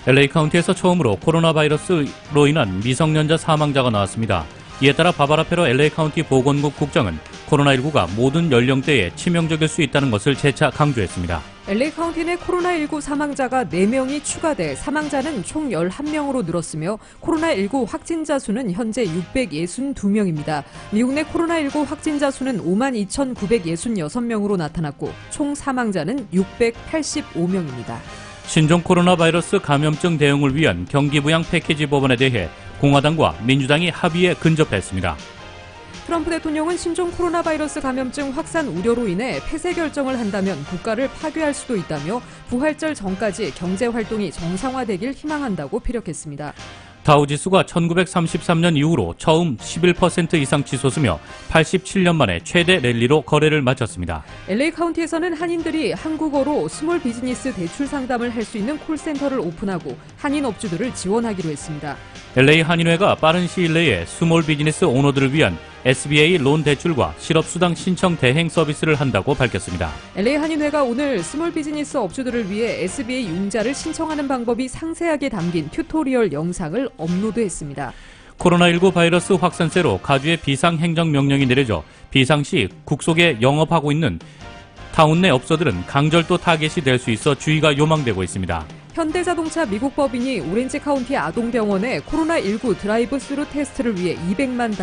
LA 카운티에서 처음으로 코로나 바이러스로 인한 미성년자 사망자가 나왔습니다. 이에 따라 바바라 페로 LA 카운티 보건국 국장은 코로나19가 모든 연령대에 치명적일 수 있다는 것을 재차 강조했습니다. LA 카운티 내 코로나19 사망자가 4명이 추가돼 사망자는 총 11명으로 늘었으며 코로나19 확진자 수는 현재 662명입니다. 미국 내 코로나19 확진자 수는 52,966명으로 나타났고 총 사망자는 685명입니다. 신종 코로나 바이러스 감염증 대응을 위한 경기부양 패키지 법안에 대해 공화당과 민주당이 합의에 근접했습니다. 트럼프 대통령은 신종 코로나 바이러스 감염증 확산 우려로 인해 폐쇄 결정을 한다면 국가를 파괴할 수도 있다며 부활절 전까지 경제 활동이 정상화되길 희망한다고 피력했습니다. 다우지수가 1933년 이후로 처음 11% 이상 치솟으며 87년 만에 최대 랠리로 거래를 마쳤습니다. LA 카운티에서는 한인들이 한국어로 스몰 비즈니스 대출 상담을 할 수 있는 콜센터를 오픈하고 한인 업주들을 지원하기로 했습니다. LA 한인회가 빠른 시일 내에 스몰 비즈니스 오너들을 위한 SBA 론 대출과 실업수당 신청 대행 서비스를 한다고 밝혔습니다. LA 한인회가 오늘 스몰 비즈니스 업주들을 위해 SBA 융자를 신청하는 방법이 상세하게 담긴 튜토리얼 영상을 업로드했습니다. 코로나19 바이러스 확산세로 가주에 비상행정명령이 내려져 비상시 국속에 영업하고 있는 타운 내 업소들은 강절도 타겟이 될 수 있어 주의가 요망되고 있습니다. 현대자동차 미국 법인이 오렌지 카운티 아동병원에 코로나19 드라이브 스루 테스트를 위해 $200만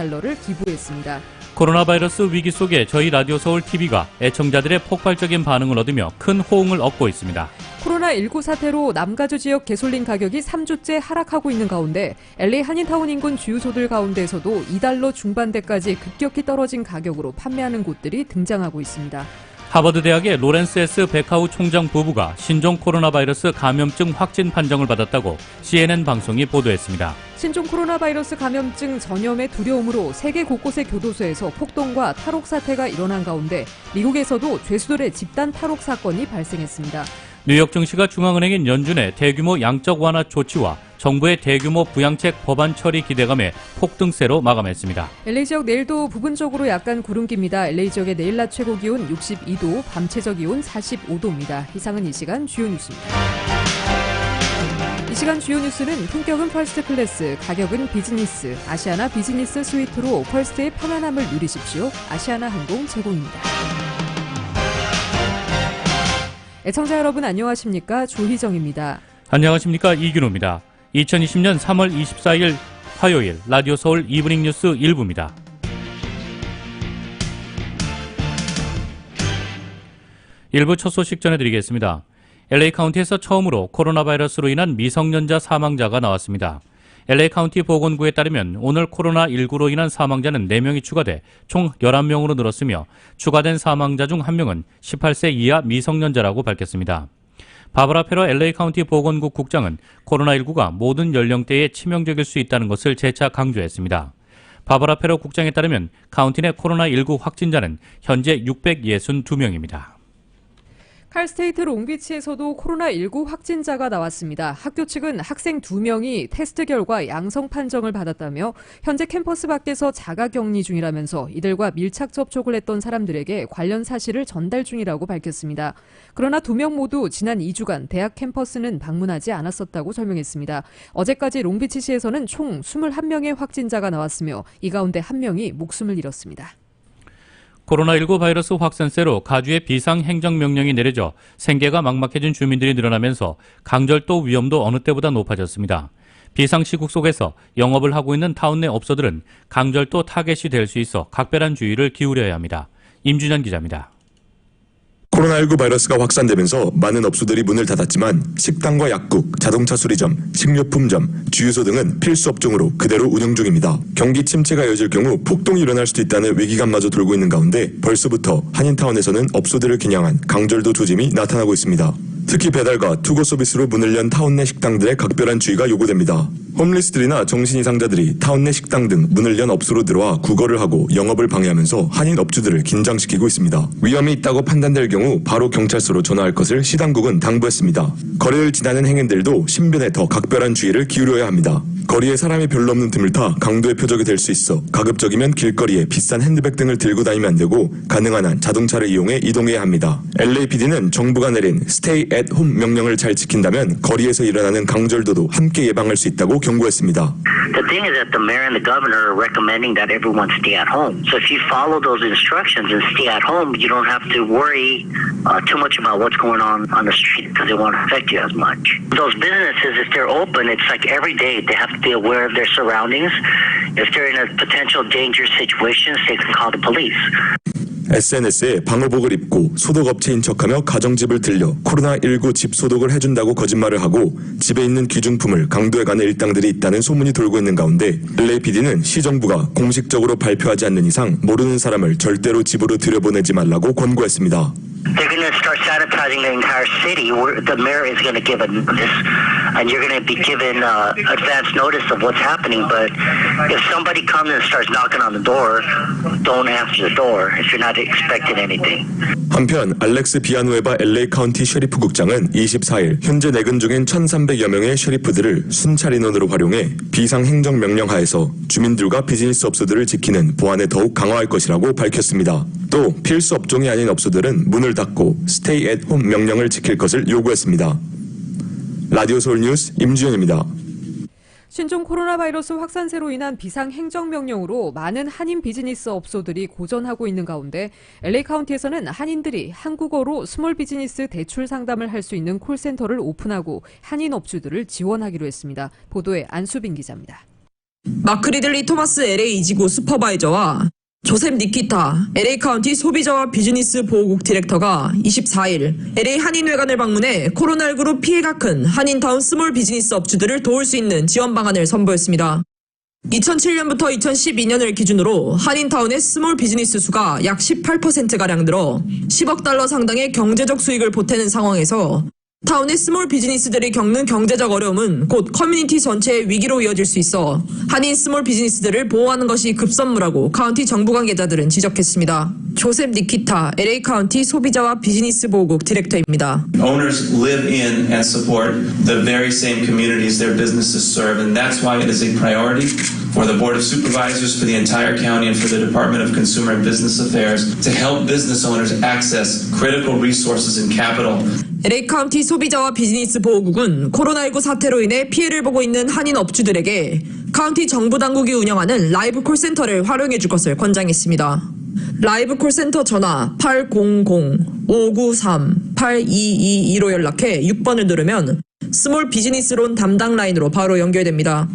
기부했습니다. 코로나 바이러스 위기 속에 저희 라디오 서울 TV가 애청자들의 폭발적인 반응을 얻으며 큰 호응을 얻고 있습니다. 코로나19 사태로 남가주 지역 개솔린 가격이 3주째 하락하고 있는 가운데 LA 한인타운 인근 주유소들 가운데서도 $2 중반대까지 급격히 떨어진 가격으로 판매하는 곳들이 등장하고 있습니다. 하버드 대학의 로렌스 S. 베카우 총장 부부가 신종 코로나 바이러스 감염증 확진 판정을 받았다고 CNN 방송이 보도했습니다. 신종 코로나 바이러스 감염증 전염의 두려움으로 세계 곳곳의 교도소에서 폭동과 탈옥 사태가 일어난 가운데 미국에서도 죄수들의 집단 탈옥 사건이 발생했습니다. 뉴욕 증시가 중앙은행인 연준의 대규모 양적 완화 조치와 정부의 대규모 부양책 법안 처리 기대감에 폭등세로 마감했습니다. LA 지역 내일도 부분적으로 약간 구름기입니다. LA 지역의 내일 낮 최고 기온 62도, 밤 최저 기온 45도입니다. 이상은 이 시간 주요 뉴스입니다. 이 시간 주요 뉴스는 품격은 퍼스트 클래스, 가격은 비즈니스, 아시아나 비즈니스 스위트로 퍼스트의 편안함을 누리십시오. 아시아나 항공 제공입니다. 애청자 여러분 안녕하십니까? 조희정입니다. 안녕하십니까? 이균호입니다. 2020년 3월 24일 화요일 라디오 서울 이브닝 뉴스 1부입니다. 일부 첫 소식 전해드리겠습니다. LA 카운티에서 처음으로 코로나 바이러스로 인한 미성년자 사망자가 나왔습니다. LA 카운티 보건구에 따르면 오늘 코로나19로 인한 사망자는 4명이 추가돼 총 11명으로 늘었으며 추가된 사망자 중 1명은 18세 이하 미성년자라고 밝혔습니다. 바바라 페로 LA 카운티 보건국 국장은 코로나19가 모든 연령대에 치명적일 수 있다는 것을 재차 강조했습니다. 바바라 페로 국장에 따르면 카운티 내 코로나19 확진자는 현재 662명입니다. 칼스테이트 롱비치에서도 코로나19 확진자가 나왔습니다. 학교 측은 학생 2명이 테스트 결과 양성 판정을 받았다며 현재 캠퍼스 밖에서 자가격리 중이라면서 이들과 밀착 접촉을 했던 사람들에게 관련 사실을 전달 중이라고 밝혔습니다. 그러나 2명 모두 지난 2주간 대학 캠퍼스는 방문하지 않았었다고 설명했습니다. 어제까지 롱비치시에서는 총 21명의 확진자가 나왔으며 이 가운데 1명이 목숨을 잃었습니다. 코로나19 바이러스 확산세로 가주에 비상행정명령이 내려져 생계가 막막해진 주민들이 늘어나면서 강절도 위험도 어느 때보다 높아졌습니다. 비상시국 속에서 영업을 하고 있는 타운 내 업소들은 강절도 타겟이 될 수 있어 각별한 주의를 기울여야 합니다. 임준현 기자입니다. 코로나19 바이러스가 확산되면서 많은 업소들이 문을 닫았지만 식당과 약국, 자동차 수리점, 식료품점, 주유소 등은 필수 업종으로 그대로 운영 중입니다. 경기 침체가 이어질 경우 폭동이 일어날 수도 있다는 위기감마저 돌고 있는 가운데 벌써부터 한인타운에서는 업소들을 겨냥한 강절도 조짐이 나타나고 있습니다. 특히 배달과 투고 서비스로 문을 연 타운 내 식당들의 각별한 주의가 요구됩니다. 홈리스들이나 정신이상자들이 타운 내 식당 등 문을 연 업소로 들어와 구걸을 하고 영업을 방해하면서 한인 업주들을 긴장시키고 있습니다. 위험이 있다고 판단될 경우 바로 경찰서로 전화할 것을 시당국은 당부했습니다. 거래를 지나는 행인들도 신변에 더 각별한 주의를 기울여야 합니다. 거리에 사람이 별로 없는 틈을 타 강도의 표적이 될 수 있어 가급적이면 길거리에 비싼 핸드백 등을 들고 다니면 안 되고 가능한 한 자동차를 이용해 이동해야 합니다. LAPD는 정부가 내린 Stay at Home 명령을 잘 지킨다면 거리에서 일어나는 강절도도 함께 예방할 수 있다고 경고했습니다. The thing is that the mayor and the governor are recommending that everyone stay at home. So if you follow those instructions and stay at home, you don't have to worry too much about what's going on the street because it won't affect you as much. Those businesses, if they're open, it's like every day they have to be aware of their surroundings. If they're in a potential dangerous situation, they can call the police. SNS에 방호복을 입고 소독업체인 척하며 가정집을 들려 코로나19 집 소독을 해준다고 거짓말을 하고 집에 있는 귀중품을 강도해 가는 일당들이 있다는 소문이 돌고 있는 가운데 LAPD는 시정부가 공식적으로 발표하지 않는 이상 모르는 사람을 절대로 집으로 들여보내지 말라고 권고했습니다. They're going to start sanitizing the entire city. The mayor is going to give a notice, and you're going to be given advance notice of what's happening. But if somebody comes and starts knocking on the door, don't answer the door if you're not expecting anything. 한편 알렉스 비아누에바 LA 카운티 셰리프 국장은 24일 현재 내근 중인 1,300여 명의 셰리프들을 순찰 인원으로 활용해 비상 행정 명령 하에서 주민들과 비즈니스 업소들을 지키는 보안에 더욱 강화할 것이라고 밝혔습니다. 또 필수 업종이 아닌 업소들은 문을 닫고 Stay at Home 명령을 지킬 것을 요구했습니다. 라디오 서울 뉴스 임주현입니다. 신종 코로나 바이러스 확산세로 인한 비상행정명령으로 많은 한인 비즈니스 업소들이 고전하고 있는 가운데 LA 카운티에서는 한인들이 한국어로 스몰 비즈니스 대출 상담을 할 수 있는 콜센터를 오픈하고 한인 업주들을 지원하기로 했습니다. 보도에 안수빈 기자입니다. 마크 리들리 토마스 LA 이지구 슈퍼바이저와 조셉 니키타 LA 카운티 소비자와 비즈니스 보호국 디렉터가 24일 LA 한인회관을 방문해 코로나19로 피해가 큰 한인타운 스몰 비즈니스 업주들을 도울 수 있는 지원 방안을 선보였습니다. 2007년부터 2012년을 기준으로 한인타운의 스몰 비즈니스 수가 약 18%가량 늘어 10억 달러 상당의 경제적 수익을 보태는 상황에서 타운의 스몰 비즈니스들이 겪는 경제적 어려움은 곧 커뮤니티 전체의 위기로 이어질 수 있어 한인 스몰 비즈니스들을 보호하는 것이 급선무라고 카운티 정부 관계자들은 지적했습니다. 조셉 니키타 LA 카운티 소비자와 비즈니스 보호국 디렉터입니다. Owners live in and support the very same communities their businesses serve, and that's why it is a priority for the Board of Supervisors, for the entire county, and for the Department of Consumer and Business Affairs to help business owners access critical resources and capital. LA 카운티 소비자와 비즈니스 보호국은 코로나19 사태로 인해 피해를 보고 있는 한인 업주들에게 카운티 정부 당국이 운영하는 라이브 콜센터를 활용해 줄 것을 권장했습니다. 라이브 콜센터 전화 800-593-8222로 연락해 6번을 누르면 스몰 비즈니스론 담당 라인으로 바로 연결됩니다.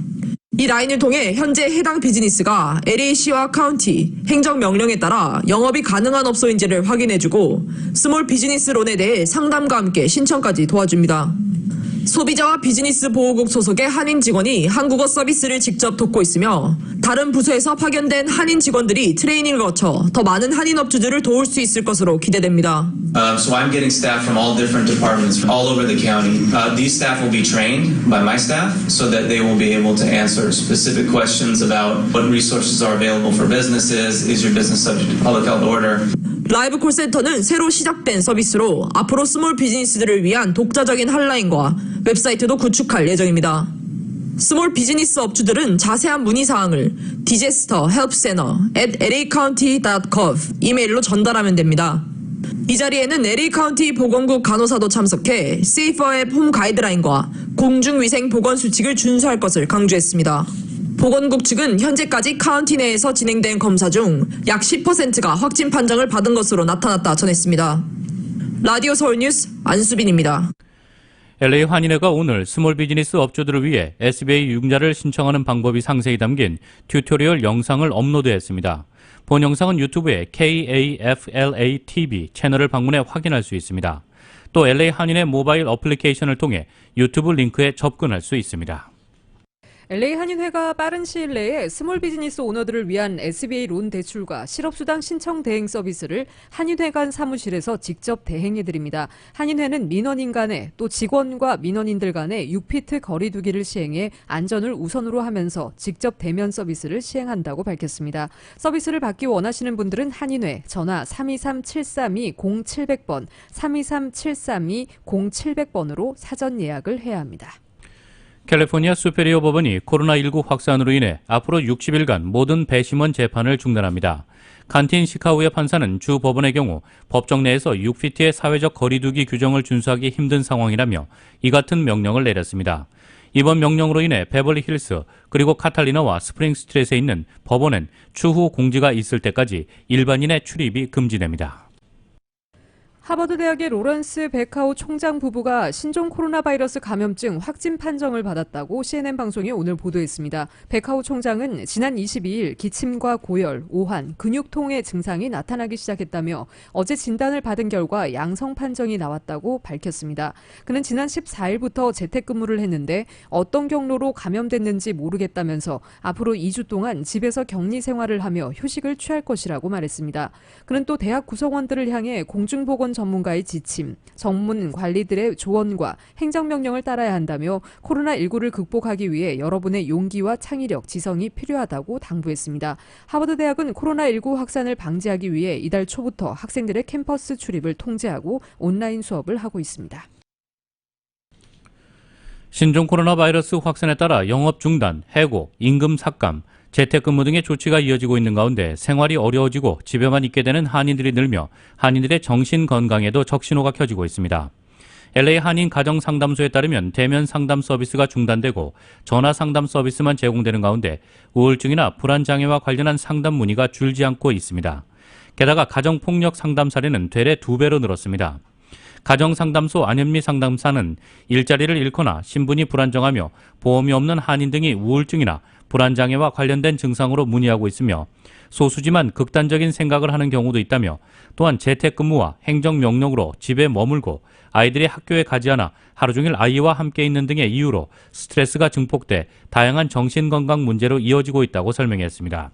이 라인을 통해 현재 해당 비즈니스가 LA시와 카운티 행정명령에 따라 영업이 가능한 업소인지를 확인해주고 스몰 비즈니스론에 대해 상담과 함께 신청까지 도와줍니다. 소비자와 비즈니스 보호국 소속의 한인 직원이 한국어 서비스를 직접 돕고 있으며 다른 부서에서 파견된 한인 직원들이 트레이닝을 거쳐 더 많은 한인 업주들을 도울 수 있을 것으로 기대됩니다. So I'm getting staff from all different departments all over the county. These staff will be trained by my staff so that they will be able to answer specific questions about what resources are available for businesses, is your business subject to public health order. 라이브 콜센터는 새로 시작된 서비스로 앞으로 스몰 비즈니스들을 위한 독자적인 핫라인과 웹사이트도 구축할 예정입니다. 스몰 비즈니스 업주들은 자세한 문의사항을 disasterhelpcenter@lacounty.gov 이메일로 전달하면 됩니다. 이 자리에는 LA 카운티 보건국 간호사도 참석해 세이퍼 앱 홈 가이드라인과 공중위생 보건 수칙을 준수할 것을 강조했습니다. 보건국 측은 현재까지 카운티 내에서 진행된 검사 중 약 10%가 확진 판정을 받은 것으로 나타났다 전했습니다. 라디오 서울뉴스 안수빈입니다. LA 한인회가 오늘 스몰 비즈니스 업주들을 위해 SBA 융자를 신청하는 방법이 상세히 담긴 튜토리얼 영상을 업로드했습니다. 본 영상은 유튜브의 KAFLA-TV 채널을 방문해 확인할 수 있습니다. 또 LA 한인회 모바일 어플리케이션을 통해 유튜브 링크에 접근할 수 있습니다. LA 한인회가 빠른 시일 내에 스몰 비즈니스 오너들을 위한 SBA 론 대출과 실업수당 신청 대행 서비스를 한인회관 사무실에서 직접 대행해드립니다. 한인회는 민원인 간에 또 직원과 민원인들 간에 6피트 거리 두기를 시행해 안전을 우선으로 하면서 직접 대면 서비스를 시행한다고 밝혔습니다. 서비스를 받기 원하시는 분들은 한인회 전화 323-732-0700번, 323-732-0700번으로 사전 예약을 해야 합니다. 캘리포니아 수페리오 법원이 코로나19 확산으로 인해 앞으로 60일간 모든 배심원 재판을 중단합니다. 칸틴 시카우의 판사는 주 법원의 경우 법정 내에서 6피트의 사회적 거리두기 규정을 준수하기 힘든 상황이라며 이 같은 명령을 내렸습니다. 이번 명령으로 인해 베벌리 힐스 그리고 카탈리나와 스프링 스트릿에 있는 법원엔 추후 공지가 있을 때까지 일반인의 출입이 금지됩니다. 하버드 대학의 로런스 베카우 총장 부부가 신종 코로나 바이러스 감염증 확진 판정을 받았다고 CNN 방송이 오늘 보도했습니다. 베카우 총장은 지난 22일 기침과 고열, 오한, 근육통의 증상이 나타나기 시작했다며 어제 진단을 받은 결과 양성 판정이 나왔다고 밝혔습니다. 그는 지난 14일부터 재택근무를 했는데 어떤 경로로 감염됐는지 모르겠다면서 앞으로 2주 동안 집에서 격리 생활을 하며 휴식을 취할 것이라고 말했습니다. 그는 또 대학 구성원들을 향해 공중보건 전문가의 지침, 전문 관리들의 조언과 행정명령을 따라야 한다며 코로나19를 극복하기 위해 여러분의 용기와 창의력, 지성이 필요하다고 당부했습니다. 하버드 대학은 코로나19 확산을 방지하기 위해 이달 초부터 학생들의 캠퍼스 출입을 통제하고 온라인 수업을 하고 있습니다. 신종 코로나 바이러스 확산에 따라 영업 중단, 해고, 임금 삭감, 재택근무 등의 조치가 이어지고 있는 가운데 생활이 어려워지고 집에만 있게 되는 한인들이 늘며 한인들의 정신 건강에도 적신호가 켜지고 있습니다. LA 한인 가정상담소에 따르면 대면 상담 서비스가 중단되고 전화 상담 서비스만 제공되는 가운데 우울증이나 불안장애와 관련한 상담 문의가 줄지 않고 있습니다. 게다가 가정폭력 상담 사례는 되레 2배로 늘었습니다. 가정상담소 안현미 상담사는 일자리를 잃거나 신분이 불안정하며 보험이 없는 한인 등이 우울증이나 불안장애와 관련된 증상으로 문의하고 있으며 소수지만 극단적인 생각을 하는 경우도 있다며 또한 재택근무와 행정명령으로 집에 머물고 아이들이 학교에 가지 않아 하루 종일 아이와 함께 있는 등의 이유로 스트레스가 증폭돼 다양한 정신건강 문제로 이어지고 있다고 설명했습니다.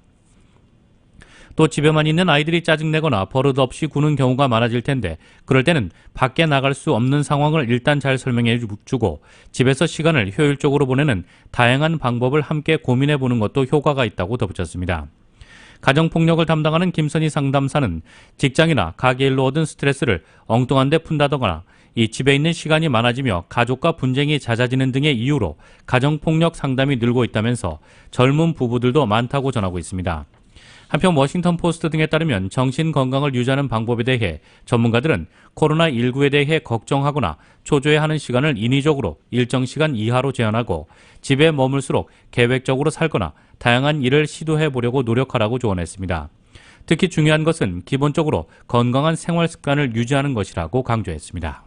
또 집에만 있는 아이들이 짜증내거나 버릇없이 구는 경우가 많아질 텐데 그럴 때는 밖에 나갈 수 없는 상황을 일단 잘 설명해 주고 집에서 시간을 효율적으로 보내는 다양한 방법을 함께 고민해 보는 것도 효과가 있다고 덧붙였습니다. 가정폭력을 담당하는 김선희 상담사는 직장이나 가게 일로 얻은 스트레스를 엉뚱한 데 푼다거나 이 집에 있는 시간이 많아지며 가족과 분쟁이 잦아지는 등의 이유로 가정폭력 상담이 늘고 있다면서 젊은 부부들도 많다고 전하고 있습니다. 한편 워싱턴 포스트 등에 따르면 정신 건강을 유지하는 방법에 대해 전문가들은 코로나19에 대해 걱정하거나 초조해하는 시간을 인위적으로 일정 시간 이하로 제한하고 집에 머물수록 계획적으로 살거나 다양한 일을 시도해 보려고 노력하라고 조언했습니다. 특히 중요한 것은 기본적으로 건강한 생활 습관을 유지하는 것이라고 강조했습니다.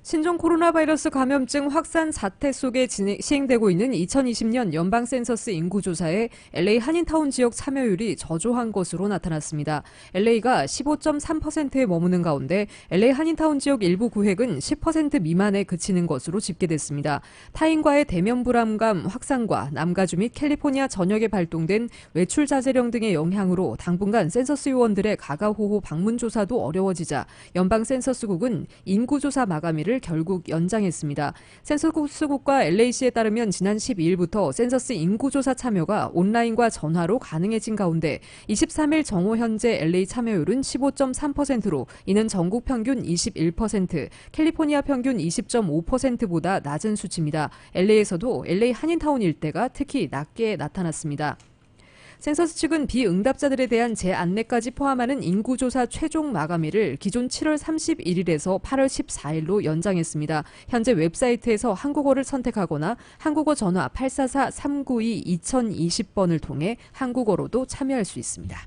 신종 코로나 바이러스 감염증 확산 사태 속에 시행되고 있는 2020년 연방 센서스 인구조사에 LA 한인타운 지역 참여율이 저조한 것으로 나타났습니다. LA가 15.3%에 머무는 가운데 LA 한인타운 지역 일부 구획은 10% 미만에 그치는 것으로 집계됐습니다. 타인과의 대면 불안감 확산과 남가주 및 캘리포니아 전역에 발동된 외출 자제령 등의 영향으로 당분간 센서스 요원들의 가가호호 방문 조사도 어려워지자 연방 센서스국은 인구조사 마감일을 결국 연장했습니다. 센서스국과 LAC에 따르면 지난 12일부터 센서스 인구조사 참여가 온라인과 전화로 가능해진 가운데 23일 정오 현재 LA 참여율은 15.3%로 이는 전국 평균 21%, 캘리포니아 평균 20.5%보다 낮은 수치입니다. LA에서도 LA 한인타운 일대가 특히 낮게 나타났습니다. 센서스 측은 비응답자들에 대한 재안내까지 포함하는 인구조사 최종 마감일을 기존 7월 31일에서 8월 14일로 연장했습니다. 현재 웹사이트에서 한국어를 선택하거나 한국어 전화 844-392-2020번을 통해 한국어로도 참여할 수 있습니다.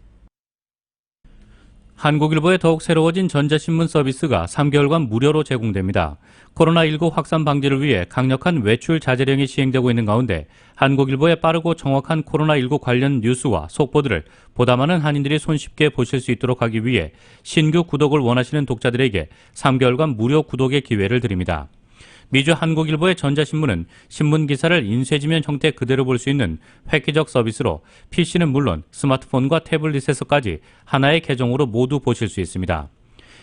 한국일보에 더욱 새로워진 전자신문 서비스가 3개월간 무료로 제공됩니다. 코로나19 확산 방지를 위해 강력한 외출 자제령이 시행되고 있는 가운데 한국일보의 빠르고 정확한 코로나19 관련 뉴스와 속보들을 보다 많은 한인들이 손쉽게 보실 수 있도록 하기 위해 신규 구독을 원하시는 독자들에게 3개월간 무료 구독의 기회를 드립니다. 미주 한국일보의 전자신문은 신문기사를 인쇄지면 형태 그대로 볼 수 있는 획기적 서비스로 PC는 물론 스마트폰과 태블릿에서까지 하나의 계정으로 모두 보실 수 있습니다.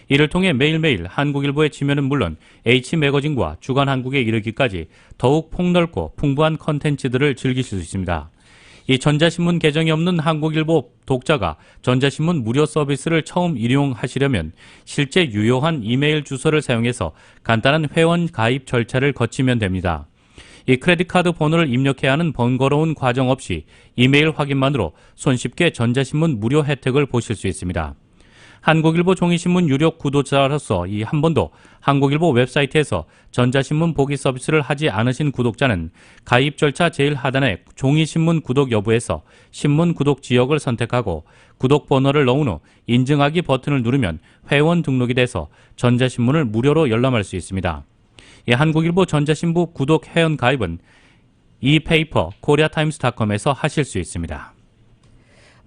이를 통해 매일매일 한국일보의 지면은 물론 H매거진과 주간 한국에 이르기까지 더욱 폭넓고 풍부한 컨텐츠들을 즐기실 수 있습니다. 이 전자신문 계정이 없는 한국일보 독자가 전자신문 무료 서비스를 처음 이용하시려면 실제 유효한 이메일 주소를 사용해서 간단한 회원 가입 절차를 거치면 됩니다. 이 크레딧 카드 번호를 입력해야 하는 번거로운 과정 없이 이메일 확인만으로 손쉽게 전자신문 무료 혜택을 보실 수 있습니다. 한국일보 종이신문 유력 구독자로서 이 한 번도 한국일보 웹사이트에서 전자신문 보기 서비스를 하지 않으신 구독자는 가입 절차 제일 하단의 종이신문 구독 여부에서 신문 구독 지역을 선택하고 구독 번호를 넣은 후 인증하기 버튼을 누르면 회원 등록이 돼서 전자신문을 무료로 열람할 수 있습니다. 이 한국일보 전자신문 구독 회원 가입은 ePaper koreatimes.com에서 하실 수 있습니다.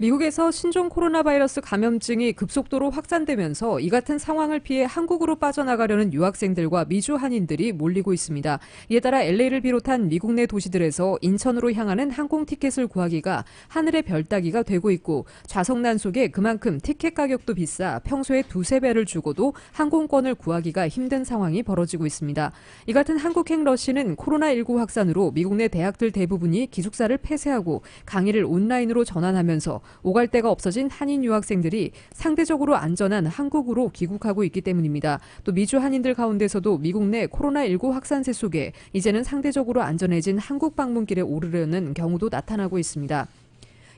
미국에서 신종 코로나 바이러스 감염증이 급속도로 확산되면서 이 같은 상황을 피해 한국으로 빠져나가려는 유학생들과 미주 한인들이 몰리고 있습니다. 이에 따라 LA를 비롯한 미국 내 도시들에서 인천으로 향하는 항공 티켓을 구하기가 하늘의 별 따기가 되고 있고 좌석난 속에 그만큼 티켓 가격도 비싸 평소에 두세 배를 주고도 항공권을 구하기가 힘든 상황이 벌어지고 있습니다. 이 같은 한국행 러시는 코로나19 확산으로 미국 내 대학들 대부분이 기숙사를 폐쇄하고 강의를 온라인으로 전환하면서 오갈 데가 없어진 한인 유학생들이 상대적으로 안전한 한국으로 귀국하고 있기 때문입니다. 또 미주 한인들 가운데서도 미국 내 코로나19 확산세 속에 이제는 상대적으로 안전해진 한국 방문길에 오르려는 경우도 나타나고 있습니다.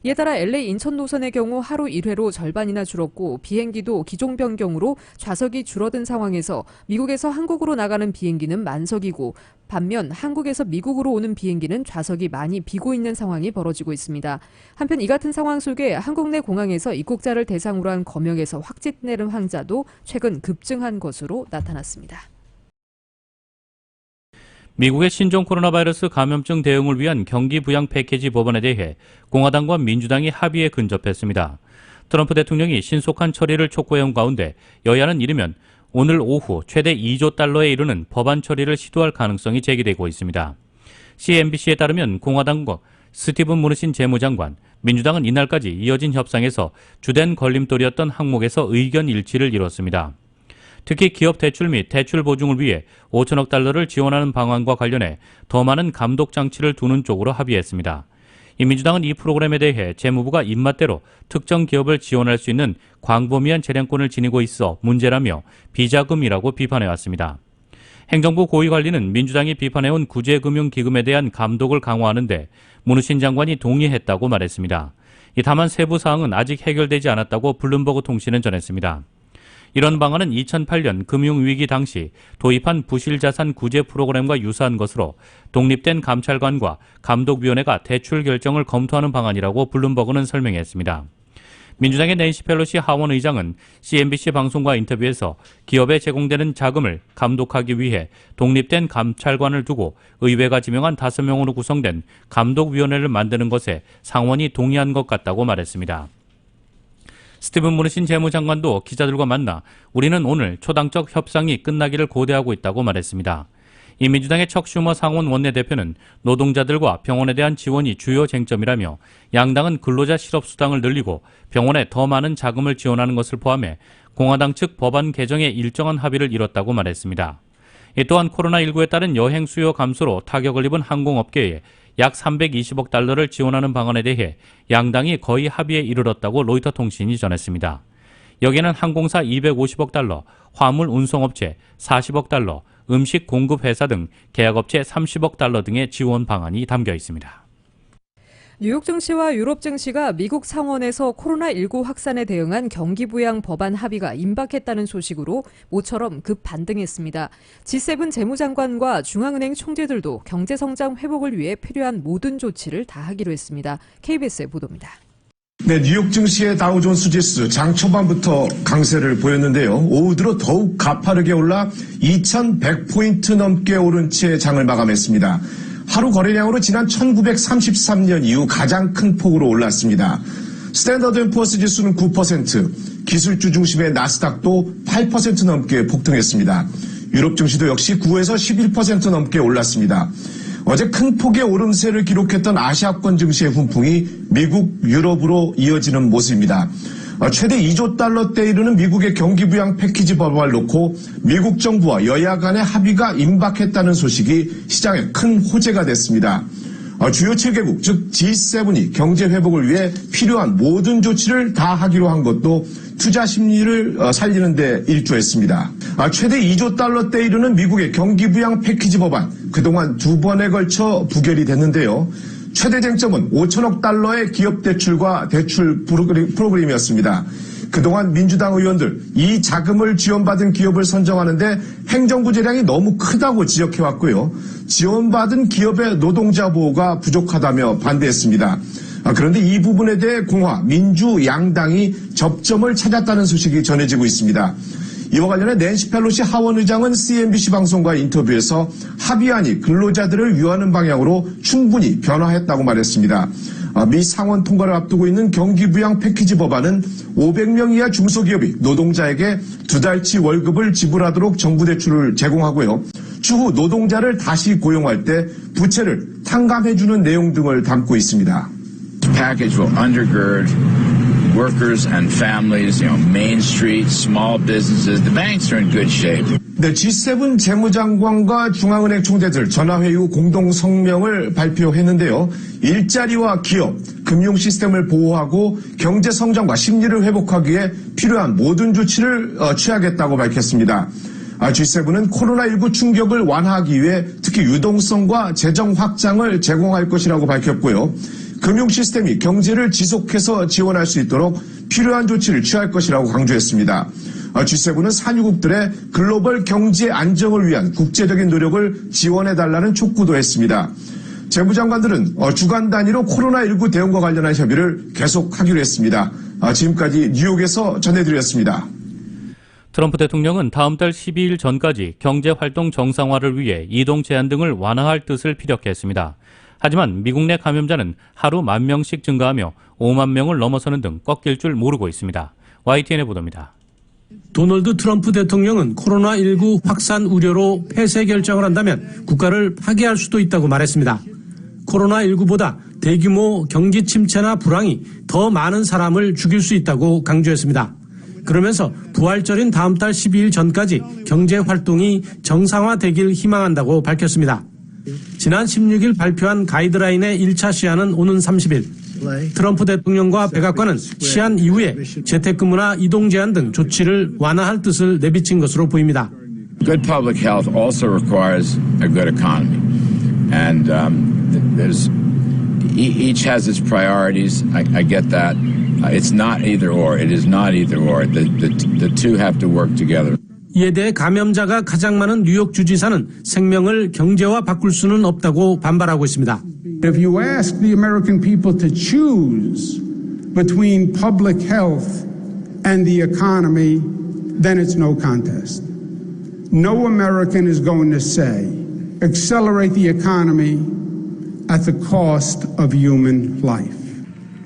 이에 따라 LA 인천 노선의 경우 하루 1회로 절반이나 줄었고 비행기도 기종 변경으로 좌석이 줄어든 상황에서 미국에서 한국으로 나가는 비행기는 만석이고 반면 한국에서 미국으로 오는 비행기는 좌석이 많이 비고 있는 상황이 벌어지고 있습니다. 한편 이 같은 상황 속에 한국 내 공항에서 입국자를 대상으로 한 검역에서 확진되는 환자도 최근 급증한 것으로 나타났습니다. 미국의 신종 코로나 바이러스 감염증 대응을 위한 경기 부양 패키지 법안에 대해 공화당과 민주당이 합의에 근접했습니다. 트럼프 대통령이 신속한 처리를 촉구해온 가운데 여야는 이르면 오늘 오후 최대 2조 달러에 이르는 법안 처리를 시도할 가능성이 제기되고 있습니다. CNBC에 따르면 공화당과 스티븐 무누신 재무장관, 민주당은 이날까지 이어진 협상에서 주된 걸림돌이었던 항목에서 의견 일치를 이뤘습니다. 특히 기업 대출 및 대출 보증을 위해 5천억 달러를 지원하는 방안과 관련해 더 많은 감독 장치를 두는 쪽으로 합의했습니다. 이 민주당은 이 프로그램에 대해 재무부가 입맛대로 특정 기업을 지원할 수 있는 광범위한 재량권을 지니고 있어 문제라며 비자금이라고 비판해왔습니다. 행정부 고위관리는 민주당이 비판해온 구제금융기금에 대한 감독을 강화하는데 무누신 장관이 동의했다고 말했습니다. 다만 세부 사항은 아직 해결되지 않았다고 블룸버그 통신은 전했습니다. 이런 방안은 2008년 금융위기 당시 도입한 부실자산 구제 프로그램과 유사한 것으로 독립된 감찰관과 감독위원회가 대출 결정을 검토하는 방안이라고 블룸버그는 설명했습니다. 민주당의 낸시 펠로시 하원 의장은 CNBC 방송과 인터뷰에서 기업에 제공되는 자금을 감독하기 위해 독립된 감찰관을 두고 의회가 지명한 5명으로 구성된 감독위원회를 만드는 것에 상원이 동의한 것 같다고 말했습니다. 스티븐 무누신 재무장관도 기자들과 만나 우리는 오늘 초당적 협상이 끝나기를 고대하고 있다고 말했습니다. 이 민주당의 척 슈머 상원 원내대표는 노동자들과 병원에 대한 지원이 주요 쟁점이라며 양당은 근로자 실업수당을 늘리고 병원에 더 많은 자금을 지원하는 것을 포함해 공화당 측 법안 개정에 일정한 합의를 이뤘다고 말했습니다. 또한 코로나19에 따른 여행 수요 감소로 타격을 입은 항공업계에 약 320억 달러를 지원하는 방안에 대해 양당이 거의 합의에 이르렀다고 로이터 통신이 전했습니다. 여기에는 항공사 250억 달러, 화물 운송업체 40억 달러, 음식 공급 회사 등 계약업체 30억 달러 등의 지원 방안이 담겨 있습니다. 뉴욕 증시와 유럽 증시가 미국 상원에서 코로나19 확산에 대응한 경기부양 법안 합의가 임박했다는 소식으로 모처럼 급반등했습니다. G7 재무장관과 중앙은행 총재들도 경제성장 회복을 위해 필요한 모든 조치를 다하기로 했습니다. KBS의 보도입니다. 네, 뉴욕 증시의 다우존스 지수 장 초반부터 강세를 보였는데요. 오후 들어 더욱 가파르게 올라 2100포인트 넘게 오른 채 장을 마감했습니다. 하루 거래량으로 지난 1933년 이후 가장 큰 폭으로 올랐습니다. 스탠더드 & 푸어스 지수는 9%, 기술주 중심의 나스닥도 8% 넘게 폭등했습니다. 유럽 증시도 역시 9에서 11% 넘게 올랐습니다. 어제 큰 폭의 오름세를 기록했던 아시아권 증시의 훈풍이 미국, 유럽으로 이어지는 모습입니다. 최대 2조 달러대에 이르는 미국의 경기부양 패키지 법안을 놓고 미국 정부와 여야 간의 합의가 임박했다는 소식이 시장에 큰 호재가 됐습니다. 주요 7개국, 즉 G7이 경제 회복을 위해 필요한 모든 조치를 다 하기로 한 것도 투자 심리를 살리는 데 일조했습니다. 최대 2조 달러대에 이르는 미국의 경기부양 패키지 법안, 그동안 2번에 걸쳐 부결이 됐는데요. 최대 쟁점은 5천억 달러의 기업 대출과 대출 프로그램이었습니다. 그동안 민주당 의원들 이 자금을 지원받은 기업을 선정하는데 행정부 재량이 너무 크다고 지적해왔고요. 지원받은 기업의 노동자 보호가 부족하다며 반대했습니다. 그런데 이 부분에 대해 공화, 민주 양당이 접점을 찾았다는 소식이 전해지고 있습니다. 이와 관련해 낸시 펠로시 하원 의장은 CNBC 방송과 인터뷰에서 합의안이 근로자들을 위하는 방향으로 충분히 변화했다고 말했습니다. 미 상원 통과를 앞두고 있는 경기부양 패키지 법안은 500명 이하 중소기업이 노동자에게 2달치 월급을 지불하도록 정부 대출을 제공하고요. 추후 노동자를 다시 고용할 때 부채를 탕감해주는 내용 등을 담고 있습니다. Package will undergird workers and families, Main Street, small businesses. The banks are in good shape. 네, G7 재무장관과 중앙은행 총재들 전화회의 후 공동 성명을 발표했는데요. 일자리와 기업, 금융 시스템을 보호하고 경제 성장과 심리를 회복하기 위해 필요한 모든 조치를 취하겠다고 밝혔습니다. G7은 코로나19 충격을 완화하기 위해 특히 유동성과 재정 확장을 제공할 것이라고 밝혔고요. 금융 시스템이 경제를 지속해서 지원할 수 있도록 필요한 조치를 취할 것이라고 강조했습니다. G7은 산유국들의 글로벌 경제 안정을 위한 국제적인 노력을 지원해달라는 촉구도 했습니다. 재무장관들은 주간 단위로 코로나19 대응과 관련한 협의를 계속하기로 했습니다. 지금까지 뉴욕에서 전해드렸습니다. 트럼프 대통령은 다음 달 12일 전까지 경제활동 정상화를 위해 이동 제한 등을 완화할 뜻을 피력했습니다. 하지만 미국 내 감염자는 하루 10,000명씩 증가하며 5만 명을 넘어서는 등 꺾일 줄 모르고 있습니다. YTN의 보도입니다. 도널드 트럼프 대통령은 코로나19 확산 우려로 폐쇄 결정을 한다면 국가를 파괴할 수도 있다고 말했습니다. 코로나19보다 대규모 경기 침체나 불황이 더 많은 사람을 죽일 수 있다고 강조했습니다. 그러면서 부활절인 다음 달 12일 전까지 경제 활동이 정상화되길 희망한다고 밝혔습니다. 지난 16일 발표한 가이드라인의 1차 시한은 오는 30일. 트럼프 대통령과 백악관은 시한 이후에 재택근무나 이동 제한 등 조치를 완화할 뜻을 내비친 것으로 보입니다. Good public health also requires a good economy. And each has its priorities. I get that. It's not either or. It is not either or. The two have to work together. 이에 대해 감염자가 가장 많은 뉴욕 주지사는 생명을 경제화 바꿀 수는 없다고 반발하고 있습니다. If you ask the American people to choose between public health and the economy, then it's no contest. No American is going to say, accelerate the economy at the cost of human life.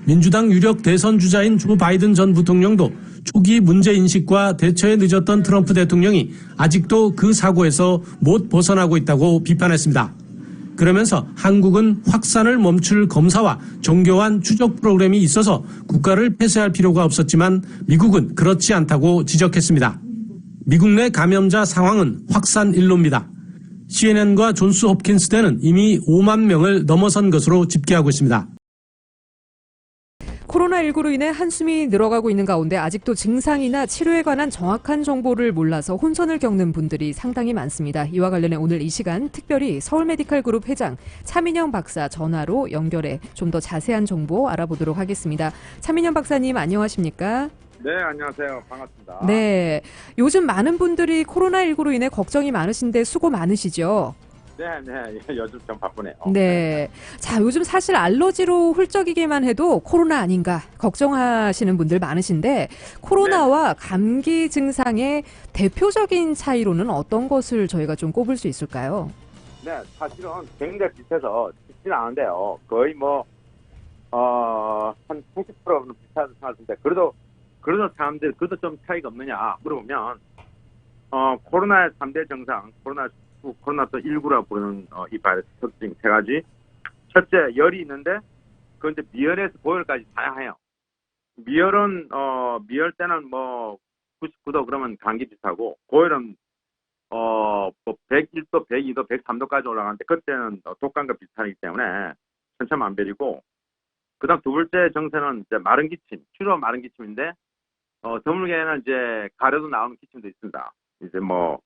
민주당 유력 대선 주자인 조 바이든 전 부통령도 초기 문제인식과 대처에 늦었던 트럼프 대통령이 아직도 그 사고에서 못 벗어나고 있다고 비판했습니다. 그러면서 한국은 확산을 멈출 검사와 정교한 추적 프로그램이 있어서 국가를 폐쇄할 필요가 없었지만 미국은 그렇지 않다고 지적했습니다. 미국 내 감염자 상황은 확산 일로입니다. CNN과 존스 홉킨스 대는 이미 5만 명을 넘어선 것으로 집계하고 있습니다. 코로나19로 인해 한숨이 늘어가고 있는 가운데 아직도 증상이나 치료에 관한 정확한 정보를 몰라서 혼선을 겪는 분들이 상당히 많습니다. 이와 관련해 오늘 이 시간 특별히 서울메디칼그룹 회장 차민영 박사 전화로 연결해 좀 더 자세한 정보 알아보도록 하겠습니다. 차민영 박사님 안녕하십니까? 네, 안녕하세요. 반갑습니다. 네, 요즘 많은 분들이 코로나19로 인해 걱정이 많으신데 수고 많으시죠? 네, 요즘 좀 바쁘네요. 네. 자, 요즘 사실 알러지로 훌쩍이기만 해도 코로나 아닌가 걱정하시는 분들 많으신데 코로나와 감기 증상의 대표적인 차이로는 어떤 것을 저희가 좀 꼽을 수 있을까요? 네, 사실은 굉장히 비슷해서 쉽지는 않은데요. 거의 한 90%는 비슷한 상황인데 그래도 사람들 그래도 좀 차이가 없느냐 물어보면 코로나의 3대 증상, 코로나19라고 부르는 이 바이러스 특징 세 가지. 첫째, 열이 있는데 그건 이제 미열에서 고열까지 다양해요. 미열 때는 99도 그러면 감기 비슷하고 고열은 101도, 102도, 103도까지 올라가는데 그때는 독감과 비슷하기 때문에 천차만별이고. 그다음 두 번째 증세는 이제 마른 기침, 주로 마른 기침인데 드물게는 이제 가려도 나오는 기침도 있습니다. 이제 뭐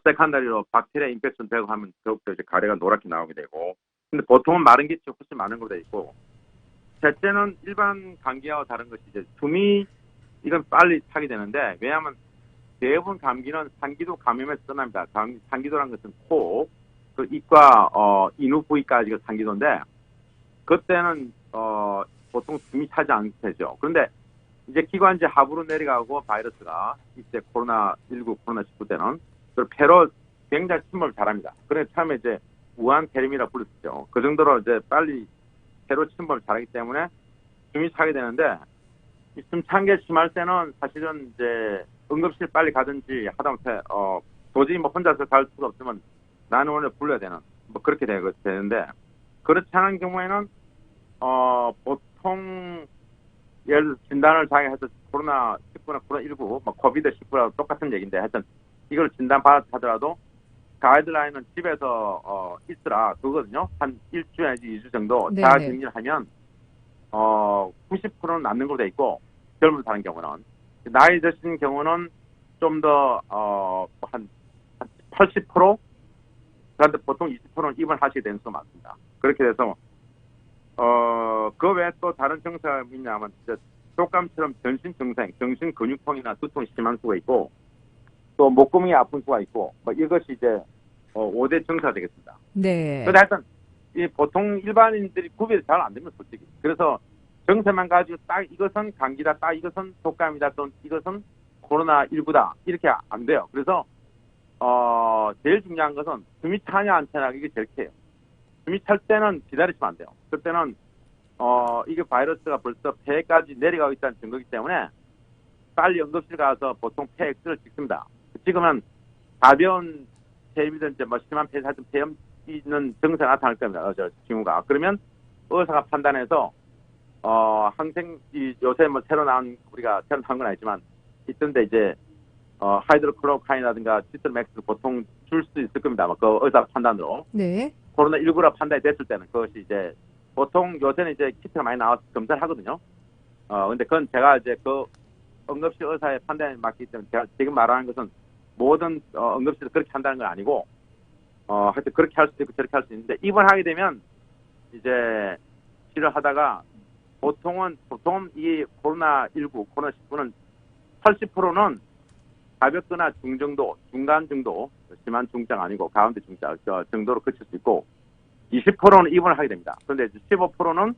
세컨더리로 박테리아 인펙션 되고 하면 더욱더 이제 가래가 노랗게 나오게 되고, 근데 보통은 마른 기체 훨씬 많은 걸로 돼 있고, 셋째는 일반 감기와 다른 것이 이제 숨이 이건 빨리 차게 되는데, 왜냐하면 대부분 감기는 상기도 감염에서 떠납니다. 상기도란 것은 코, 그 입과 인후 부위까지가 상기도인데, 그때는 보통 숨이 차지 않게 되죠. 그런데 이제 기관지 하부로 내려가고 바이러스가 이때 코로나19, 코로나19 때는 그 폐로 굉장히 침몰을 잘합니다. 그래서 처음에 이제 우한 폐렴이라 불렀죠. 그 정도로 이제 빨리 폐로 침몰을 잘하기 때문에 숨이 차게 되는데, 이 숨 찬 게 심할 때는 사실은 이제 응급실 빨리 가든지 하다못해 도저히 뭐 혼자서 갈 수가 없으면 난원을 불러야 되는 뭐 그렇게 되는데, 그렇지 않은 경우에는 보통 예를 들어 진단을 자기가 해서 코로나19나 코로나19, 뭐 코비드19라고 똑같은 얘기인데, 하여튼 이걸 진단받았 하더라도 가이드라인은 집에서 있으라 그거거든요. 한 일주 내지 2주 정도 네네. 자가격리를 하면 90%는 낫는 걸로 돼 있고, 젊은 사람 경우는, 나이 드신 경우는 좀 더 한 80%, 그런데 보통 20%는 입원하시게 되는 수가 많습니다. 그렇게 돼서 그 외에 또 다른 증상이 있냐면 이제 독감처럼 전신 증상, 전신 근육통이나 두통이 심한 수가 있고, 또 목구멍이 아픈 수가 있고, 뭐 이것이 이제 5대 증상이 되겠습니다. 네. 근데 하여튼 이 보통 일반인들이 구별이 잘 안 됩니다, 솔직히. 그래서 증세만 가지고 딱 이것은 감기다, 딱 이것은 독감이다, 또는 이것은 코로나19다 이렇게 안 돼요. 그래서 제일 중요한 것은 숨이 차냐 안 차냐, 이게 제일 커요. 숨이 찰 때는 기다리시면 안 돼요. 그때는 이게 바이러스가 벌써 폐까지 내려가고 있다는 증거이기 때문에 빨리 응급실 가서 보통 폐 엑스를 찍습니다. 지금은 가벼운 폐염이든 뭐 심한 폐, 하여튼 폐염 있는 증세가 나타날 겁니다. 징후가. 그러면 의사가 판단해서 요새 뭐 새로 나온, 우리가 새로 나온 건 아니지만 있던데 이제 하이드로클로카인이라든가 시트맥스를 보통 줄 수 있을 겁니다. 그 의사 판단으로. 네. 코로나19라 판단이 됐을 때는 그것이 이제 보통 요새는 이제 키트가 많이 나와서 검사를 하거든요. 근데 그건 제가 이제 그 응급실 의사의 판단에 맡기 때문에 제가 지금 말하는 것은 모든 응급실에서 그렇게 한다는 건 아니고, 하여튼 그렇게 할 수도 있고 저렇게 할 수 있는데, 입원하게 되면 이제 치료하다가 보통 이 코로나19, 코로나19는 80%는 가볍거나 중정도, 중간 정도, 심한 중증 아니고 가운데 중증 정도로 그칠 수 있고, 20%는 입원을 하게 됩니다. 그런데 15%는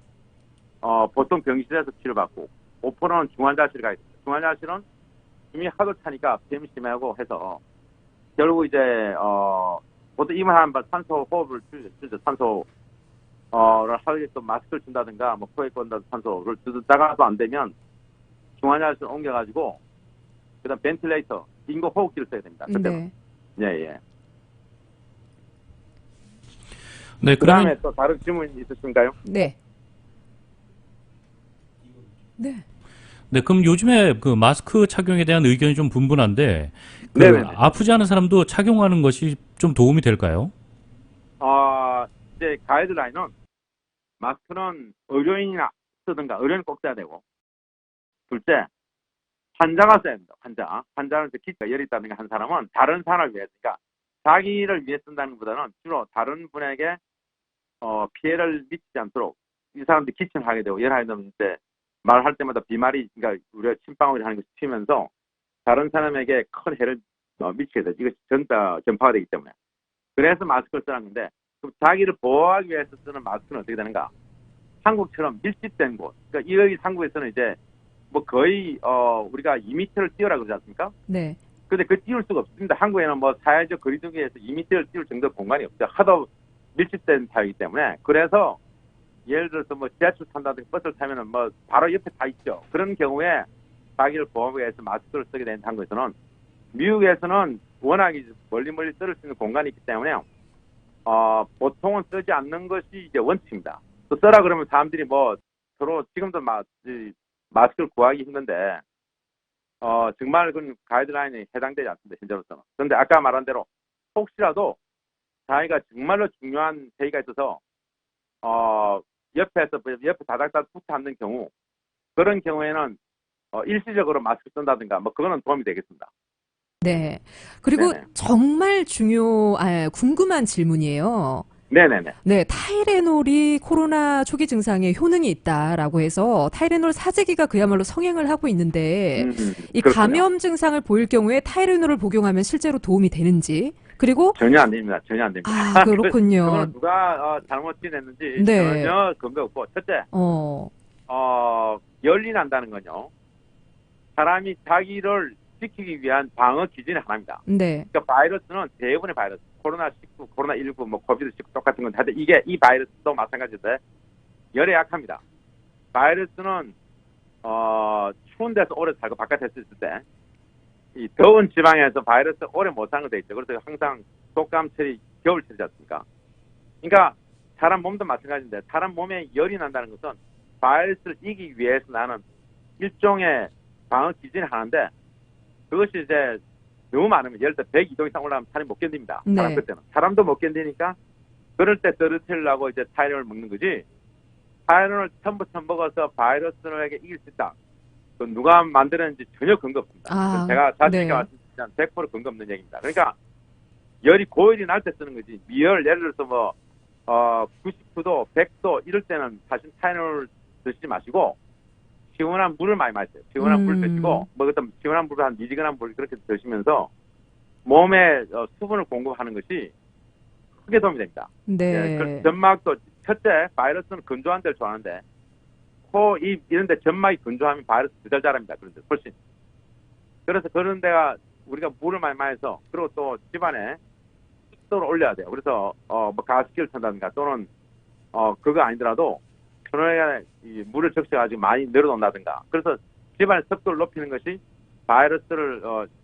보통 병실에서 치료받고, 5%는 중환자실 가야 됩니다. 중환자실은 숨이 하도 차니까 폐렴이 심하고 해서 결국 이제 보통 입원하면 산소 호흡을 주죠. 산소를 하겠또 마스크를 준다든가 뭐 코에 꼰다 산소를 주다가도 안 되면 중환자실 옮겨가지고 그다음 벤틸레이터, 인공 호흡기를 써야 됩니다. 그때는. 예. 네, 그다음에 또 다른 질문 있으신가요? 네. 네. 네, 그럼 요즘에 그 마스크 착용에 대한 의견이 좀 분분한데, 아프지 않은 사람도 착용하는 것이 좀 도움이 될까요? 이제 가이드라인은 마스크는 의료인이나 쓰든가, 의료인 꼭 써야 되고, 둘째, 환자가 써야 됩니다. 환자는 이제 기가 열이 있다든가 한 사람은 다른 사람을 위해서, 그러니까 자기를 위해 쓴다는 것보다는 주로 다른 분에게 피해를 미치지 않도록, 이 사람들이 기침을 하게 되고 열하게 되면 이제 말할 때마다 비말이, 그러니까 우리가 침방울이 하는 것이 튀면서 다른 사람에게 큰 해를 미치게 되죠. 이것이 전파가 되기 때문에. 그래서 마스크를 쓰는 건데, 그럼 자기를 보호하기 위해서 쓰는 마스크는 어떻게 되는가? 한국처럼 밀집된 곳, 그러니까 여기 한국에서는 이제 뭐 거의 우리가 2m를 띄우라 그러지 않습니까? 네. 근데 그 띄울 수가 없습니다. 한국에는 뭐 사회적 거리두기에서 2m를 띄울 정도 공간이 없죠. 하도 밀집된 사회이기 때문에. 그래서 예를 들어서 뭐 지하철 탄다든가 버스를 타면은 뭐 바로 옆에 다 있죠. 그런 경우에 자기를 보호하기 위해서 마스크를 쓰게 되는 한국에서는, 미국에서는 워낙 멀리 쓸 수 있는 공간이 있기 때문에 보통은 쓰지 않는 것이 이제 원칙입니다. 또 써라 그러면 사람들이 뭐 서로 지금도 마스크를 구하기 힘든데 정말 그건 가이드라인에 해당되지 않습니다. 현재로서는. 그런데 아까 말한 대로 혹시라도 자기가 정말로 중요한 회의가 있어서 옆에 다닥다닥 붙어 앉는 경우, 그런 경우에는 일시적으로 마스크 쓴다든가 뭐 그거는 도움이 되겠습니다. 네. 그리고 네네. 정말 궁금한 질문이에요. 네네네. 네, 타이레놀이 코로나 초기 증상에 효능이 있다라고 해서 타이레놀 사재기가 그야말로 성행을 하고 있는데 이 그렇군요. 감염 증상을 보일 경우에 타이레놀을 복용하면 실제로 도움이 되는지 그리고 전혀 안 됩니다. 전혀 안 됩니다. 아, 그렇군요. 그건 누가 잘못 지냈는지 네. 전혀 근거 없고 첫째, 열이 난다는 건요. 사람이 자기를 지키기 위한 방어 기준이 하나입니다. 네. 그러니까 바이러스는 대부분의 바이러스, 코로나19, 코로나19, 뭐 코비드19 똑같은 건데 하여튼 이 바이러스도 마찬가지인데 열에 약합니다. 바이러스는 추운 데서 오래 살고 바깥에 있을 때 이 더운 지방에서 바이러스 오래 못 사는 데 있죠. 그래서 항상 독감철이 겨울철이지 않습니까? 그러니까 사람 몸도 마찬가지인데 사람 몸에 열이 난다는 것은 바이러스를 이기기 위해서 나는 일종의 방어 기준이 하나인데 그것이 이제 너무 많으면 예를 들어 102도 이상 올라가면 사람이 못 견딥니다. 네. 사람 그때는. 사람도 못 견디니까 그럴 때 떨어뜨리려고 이제 타이레놀을 먹는 거지. 타이레놀을 처음부터 먹어서 바이러스에게 이길 수 있다. 그건 누가 만들었는지 전혀 근거 없습니다. 아, 제가 자신있게 네. 말씀드리면 100% 근거 없는 얘기입니다. 그러니까 열이 고열이 날 때 쓰는 거지. 미열 예를 들어서 99도, 100도 이럴 때는 사실 타이레놀을 드시지 마시고 시원한 물을 많이 마세요. 시원한 물 드시고 뭐 어떤 시원한 물을 한 미지근한 물 그렇게 드시면서 몸에 수분을 공급하는 것이 크게 도움이 됩니다. 네. 그 점막도 첫째 바이러스는 건조한 데를 좋아하는데 코, 입 이런 데 점막이 건조하면 바이러스 더 잘 자랍니다. 그런데 훨씬. 그래서 그런 데가 우리가 물을 많이 마셔서 그리고 또 집안에 습도를 올려야 돼요. 그래서 뭐 가습기를 탄다든가 또는 그거 아니더라도 천원에 이 물을 적셔가지고 많이 늘어놓는다든가. 그래서 집안의 습도를 높이는 것이 바이러스를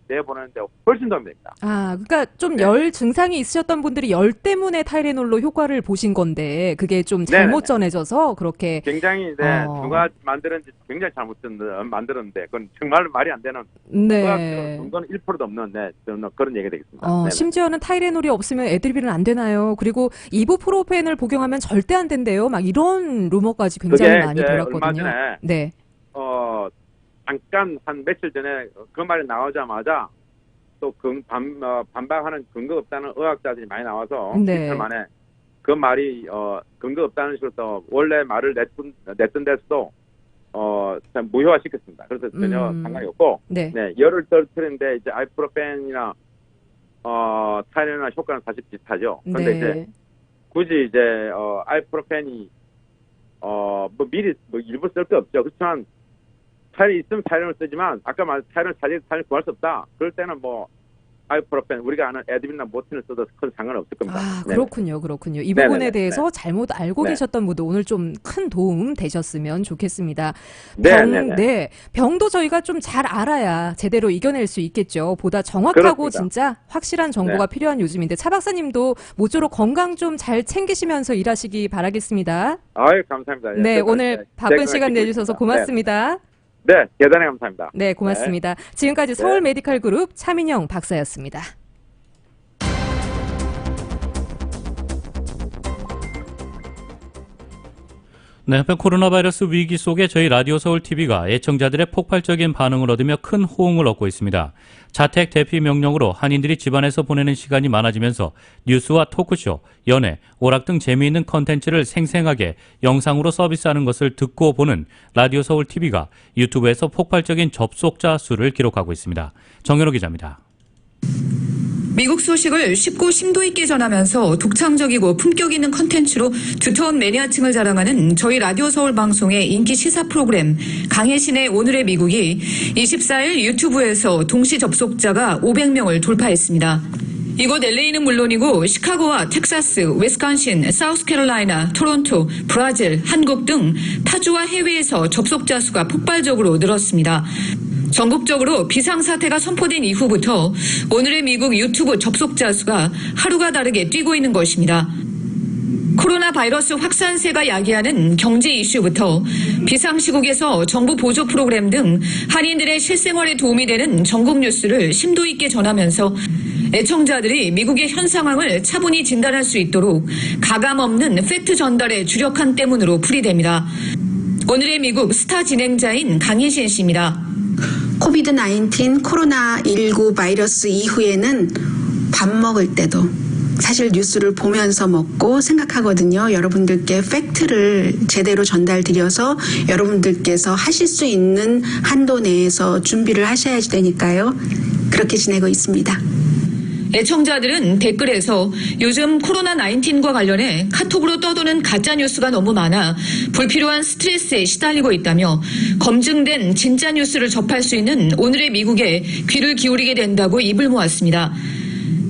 내보내는데 훨씬 도움이 됩니다. 아, 그러니까 좀 열 증상이 있으셨던 분들이 열 때문에 타이레놀로 효과를 보신 건데 그게 좀 잘못 네네네. 전해져서 그렇게 굉장히 누가 만들었는지 굉장히 잘못 만들었는데 그건 정말 말이 안 되는 네. 근거는 1%도 없는 저는 그런 얘기가 되겠습니다. 네네. 심지어는 타이레놀이 없으면 애드리비는 안 되나요? 그리고 이부프로펜을 복용하면 절대 안 된대요. 막 이런 루머까지 굉장히 그게 많이 이제 돌았거든요. 얼마 전에 네. 잠깐 한 며칠 전에 그 말이 나오자마자 또 반박하는 근거 없다는 의학자들이 많이 나와서 네. 이틀 만에 그 말이 근거 없다는 식으로 또 원래 말을 냈던 데서도 참 무효화시켰습니다. 그래서 전혀 상관이 없고 네. 열을 떨어뜨리는데 이제 아이프로펜이나 타이레놀이나 효과는 사실 비슷하죠. 그런데 네. 이제 굳이 이제 아이프로펜이 뭐 미리 뭐 일부 쓸 게 없죠. 그렇지만 타이레놀 있으면 타이레놀 쓰지만 아까 말한 타이레놀 구할 수 없다. 그럴 때는 뭐 아이프로펜 우리가 아는 에드빈이나 모틴을 써도 큰 상관 없을 겁니다. 아, 네네. 그렇군요. 이 부분에 네네네. 대해서 잘못 알고 네. 계셨던 분들 오늘 좀 큰 도움 되셨으면 좋겠습니다. 네네네. 병도 저희가 좀 잘 알아야 제대로 이겨낼 수 있겠죠. 보다 정확하고 그렇습니다. 진짜 확실한 정보가 네. 필요한 요즘인데 차 박사님도 모쪼록 건강 좀 잘 챙기시면서 일하시기 바라겠습니다. 아유 감사합니다. 네, 제가 오늘 바쁜 제가 시간 듣고 내주셔서 있습니다. 고맙습니다. 네, 대단히 감사합니다. 네, 고맙습니다. 지금까지 서울 메디칼 그룹 차민영 박사였습니다. 네, 한편 코로나 바이러스 위기 속에 저희 라디오 서울 TV가 애청자들의 폭발적인 반응을 얻으며 큰 호응을 얻고 있습니다. 자택 대피 명령으로 한인들이 집안에서 보내는 시간이 많아지면서 뉴스와 토크쇼, 연애, 오락 등 재미있는 컨텐츠를 생생하게 영상으로 서비스하는 것을 듣고 보는 라디오 서울 TV가 유튜브에서 폭발적인 접속자 수를 기록하고 있습니다. 정현호 기자입니다. 미국 소식을 쉽고 심도 있게 전하면서 독창적이고 품격 있는 컨텐츠로 두터운 매니아층을 자랑하는 저희 라디오 서울 방송의 인기 시사 프로그램 강혜신의 오늘의 미국이 24일 유튜브에서 동시 접속자가 500명을 돌파했습니다. 이곳 LA는 물론이고 시카고와 텍사스, 위스콘신, 사우스캐롤라이나, 토론토, 브라질, 한국 등 타주와 해외에서 접속자 수가 폭발적으로 늘었습니다. 전국적으로 비상사태가 선포된 이후부터 오늘의 미국 유튜브 접속자 수가 하루가 다르게 뛰고 있는 것입니다. 코로나 바이러스 확산세가 야기하는 경제 이슈부터 비상시국에서 정부 보조 프로그램 등 한인들의 실생활에 도움이 되는 전국 뉴스를 심도 있게 전하면서 애청자들이 미국의 현 상황을 차분히 진단할 수 있도록 가감 없는 팩트 전달에 주력한 때문으로 풀이됩니다. 오늘의 미국 스타 진행자인 강희신 씨입니다. 코비드 코비드-19 코로나19 바이러스 이후에는 밥 먹을 때도 사실 뉴스를 보면서 먹고 생각하거든요. 여러분들께 팩트를 제대로 전달드려서 여러분들께서 하실 수 있는 한도 내에서 준비를 하셔야 되니까요. 그렇게 지내고 있습니다. 애청자들은 댓글에서 요즘 코로나19과 관련해 카톡으로 떠도는 가짜뉴스가 너무 많아 불필요한 스트레스에 시달리고 있다며 검증된 진짜 뉴스를 접할 수 있는 오늘의 미국에 귀를 기울이게 된다고 입을 모았습니다.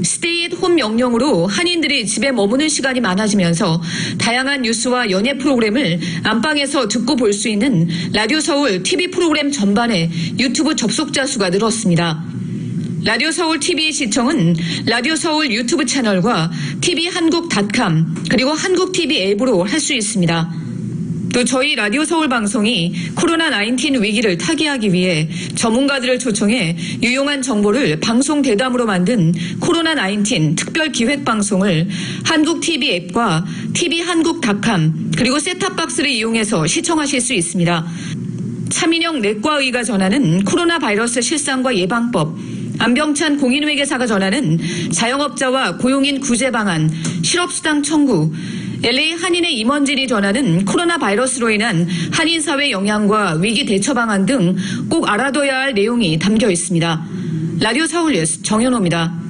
스테이 앳 홈 명령으로 한인들이 집에 머무는 시간이 많아지면서 다양한 뉴스와 연예 프로그램을 안방에서 듣고 볼 수 있는 라디오 서울 TV 프로그램 전반에 유튜브 접속자 수가 늘었습니다. 라디오 서울 TV 시청은 라디오 서울 유튜브 채널과 tv한국.com 그리고 한국 TV 앱으로 할 수 있습니다. 또 저희 라디오 서울 방송이 코로나19 위기를 타개하기 위해 전문가들을 초청해 유용한 정보를 방송 대담으로 만든 코로나19 특별 기획 방송을 한국 TV 앱과 tv한국.com 그리고 셋탑박스를 이용해서 시청하실 수 있습니다. 차민영 내과의가 전하는 코로나 바이러스 실상과 예방법, 안병찬 공인회계사가 전하는 자영업자와 고용인 구제 방안, 실업수당 청구, LA 한인의 임원진이 전하는 코로나 바이러스로 인한 한인 사회 영향과 위기 대처 방안 등 꼭 알아둬야 할 내용이 담겨 있습니다. 라디오 서울 뉴스 정현호입니다.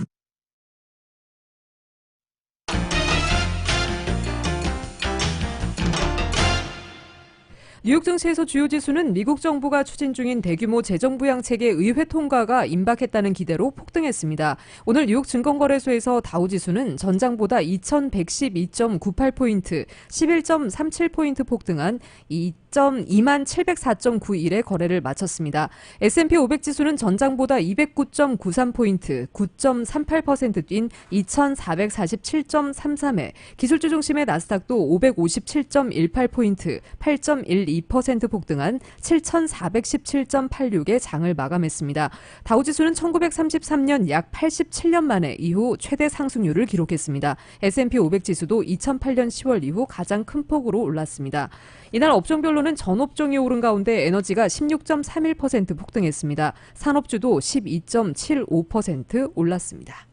뉴욕 증시에서 주요 지수는 미국 정부가 추진 중인 대규모 재정부양책의 의회 통과가 임박했다는 기대로 폭등했습니다. 오늘 뉴욕 증권거래소에서 다우지수는 전장보다 2112.98포인트, 11.37포인트 폭등한 2704.91에 거래를 마쳤습니다. S&P 500지수는 전장보다 209.93포인트, 9.38% 뛴 2447.33에, 기술주 중심의 나스닥도 557.18포인트, 8.12% 폭등한 7417.86에 장을 마감했습니다. 다우지수는 1933년 약 87년 만에 이후 최대 상승률을 기록했습니다. S&P 500지수도 2008년 10월 이후 가장 큰 폭으로 올랐습니다. 이날 업종별로는 전업종이 오른 가운데 에너지가 16.31% 폭등했습니다. 산업주도 12.75% 올랐습니다.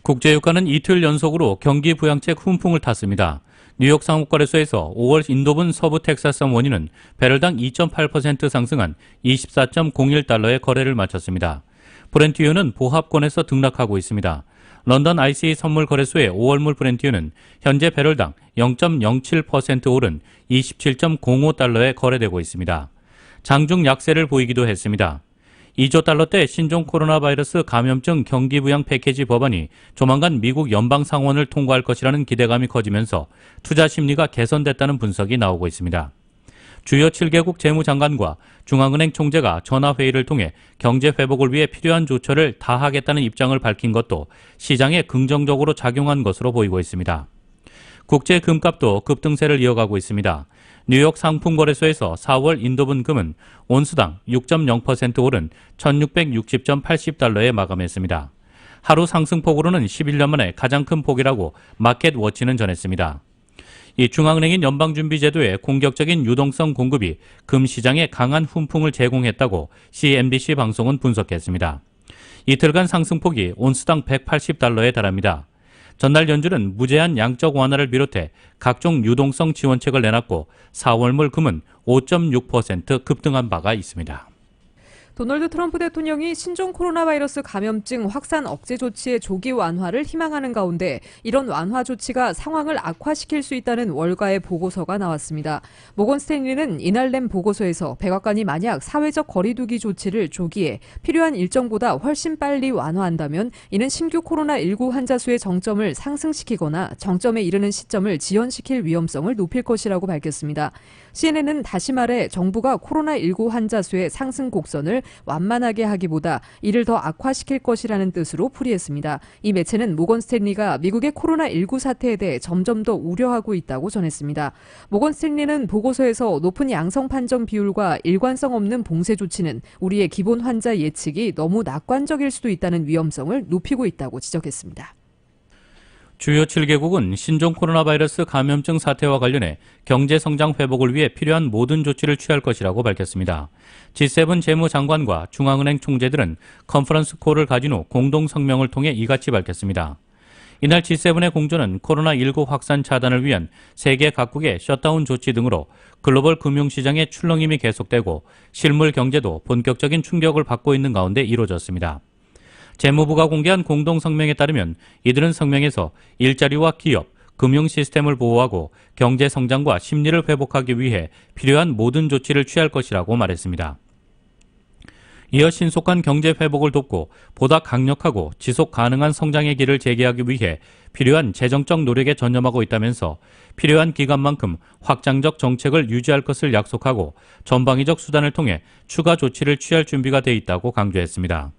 국제유가는 이틀 연속으로 경기 부양책 훈풍을 탔습니다. 뉴욕 상업거래소에서 5월 인도분 서부 텍사스 원유는 배럴당 2.8% 상승한 24.01달러에 거래를 마쳤습니다. 브렌트유는 보합권에서 등락하고 있습니다. 런던 ICE 선물거래소의 5월물 브렌트유는 현재 배럴당 0.07% 오른 27.05달러에 거래되고 있습니다. 장중 약세를 보이기도 했습니다. 2조 달러대 신종 코로나 바이러스 감염증 경기 부양 패키지 법안이 조만간 미국 연방 상원을 통과할 것이라는 기대감이 커지면서 투자 심리가 개선됐다는 분석이 나오고 있습니다. 주요 7개국 재무장관과 중앙은행 총재가 전화회의를 통해 경제 회복을 위해 필요한 조처를 다하겠다는 입장을 밝힌 것도 시장에 긍정적으로 작용한 것으로 보이고 있습니다. 국제 금값도 급등세를 이어가고 있습니다. 뉴욕 상품거래소에서 4월 인도분 금은 온수당 6.0% 오른 1660.80달러에 마감했습니다. 하루 상승폭으로는 11년 만에 가장 큰 폭이라고 마켓워치는 전했습니다. 이 중앙은행인 연방준비제도의 공격적인 유동성 공급이 금 시장에 강한 훈풍을 제공했다고 CNBC 방송은 분석했습니다. 이틀간 상승폭이 온수당 180달러에 달합니다. 전날 연준은 무제한 양적 완화를 비롯해 각종 유동성 지원책을 내놨고 4월물 금은 5.6% 급등한 바가 있습니다. 도널드 트럼프 대통령이 신종 코로나 바이러스 감염증 확산 억제 조치의 조기 완화를 희망하는 가운데 이런 완화 조치가 상황을 악화시킬 수 있다는 월가의 보고서가 나왔습니다. 모건 스탠리는 이날 낸 보고서에서 백악관이 만약 사회적 거리두기 조치를 조기에 필요한 일정보다 훨씬 빨리 완화한다면 이는 신규 코로나19 환자 수의 정점을 상승시키거나 정점에 이르는 시점을 지연시킬 위험성을 높일 것이라고 밝혔습니다. CNN은 다시 말해 정부가 코로나19 환자 수의 상승 곡선을 완만하게 하기보다 이를 더 악화시킬 것이라는 뜻으로 풀이했습니다. 이 매체는 모건 스탠리가 미국의 코로나19 사태에 대해 점점 더 우려하고 있다고 전했습니다. 모건 스탠리는 보고서에서 높은 양성 판정 비율과 일관성 없는 봉쇄 조치는 우리의 기본 환자 예측이 너무 낙관적일 수도 있다는 위험성을 높이고 있다고 지적했습니다. 주요 7개국은 신종 코로나 바이러스 감염증 사태와 관련해 경제 성장 회복을 위해 필요한 모든 조치를 취할 것이라고 밝혔습니다. G7 재무장관과 중앙은행 총재들은 컨퍼런스 콜을 가진 후 공동 성명을 통해 이같이 밝혔습니다. 이날 G7의 공조는 코로나19 확산 차단을 위한 세계 각국의 셧다운 조치 등으로 글로벌 금융시장의 출렁임이 계속되고 실물 경제도 본격적인 충격을 받고 있는 가운데 이루어졌습니다. 재무부가 공개한 공동 성명에 따르면 이들은 성명에서 일자리와 기업, 금융 시스템을 보호하고 경제 성장과 심리를 회복하기 위해 필요한 모든 조치를 취할 것이라고 말했습니다. 이어 신속한 경제 회복을 돕고 보다 강력하고 지속 가능한 성장의 길을 재개하기 위해 필요한 재정적 노력에 전념하고 있다면서 필요한 기간만큼 확장적 정책을 유지할 것을 약속하고 전방위적 수단을 통해 추가 조치를 취할 준비가 돼 있다고 강조했습니다.